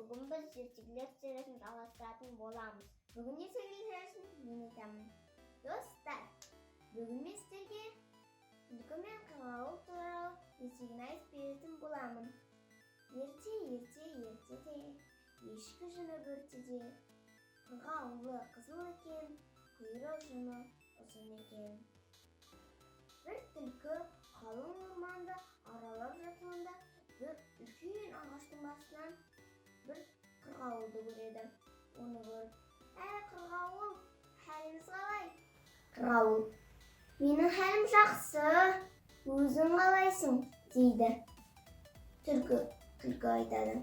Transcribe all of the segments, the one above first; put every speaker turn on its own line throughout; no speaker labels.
бүгін біз ертегілер сериясын жалғастыратын боламыз. Бүгін ертегілер сериясын мен айтамын. Достар, бүгін мен сіздерге түлкі мен қырғауыл туралы ертегіні айтып беретін боламын. Ертеде ешкі жүні бөртеде, қырғауылы қызыл екен, құйрық жүні ұзын екен. Bir түлкі қалың орманды аралап жатқанда bir үлкен ағаштың басынан bir қырғауылды көреді. Оны көріп, қырғауыл, хәліңіз қалай? Қырғауыл, менің хәлім жақсы, өзің қалайсың? Дейді. Түлкі айтады.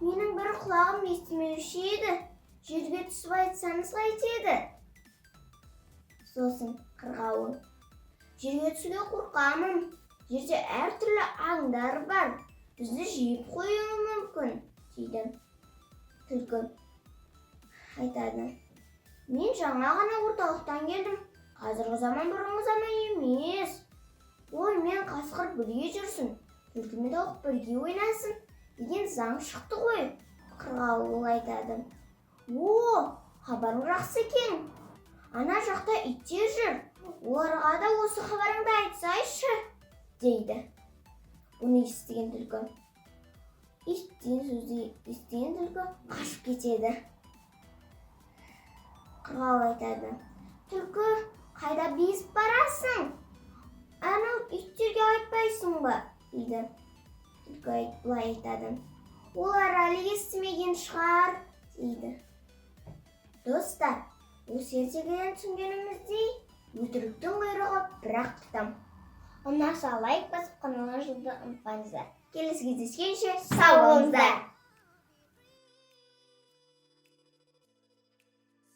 Менің бір құлағым естімеуші еді, жерге түсіп айтсаңыз қайтеді? Сосын қырғауыл, жерге түсуге қорқамын. Жерде әртүрлі аңдар бар. Бізді жеп қоюы мүмкін, дейді. Түлкі айтады. Мен жаңа ғана орталықтан келдім. Қазіргі заман бұрынғы заман емес. Ой, мен қасқыр бірге жүрсін, түлкімен тауық бірге ойнасын деген заң шықты ғой. Қырғауыл айтады. О, хабарың жақсы екен. Ана жақта иттер жүр. Оларға да осы хабарыңды айтсайшы, дейді. Оны естіген түлкі. Иттен сөзді естіген түлкі қашып кетеді. Қырғауыл айтады. Түлкі, қайда безіп барасың? Анау иттерге айтпайсың ба? Дейді. Түлкі былай айтады. Олар әлі естімеген шығар, дейді. Достар, осы ертегіден түсінгеніміздей, өтіріктің құйрығы бір-ақ тұтам. Ұнаса лайк басып, каналға жазылуды ұмытпаңыздар. Келесі кездескенше сау болыңыздар.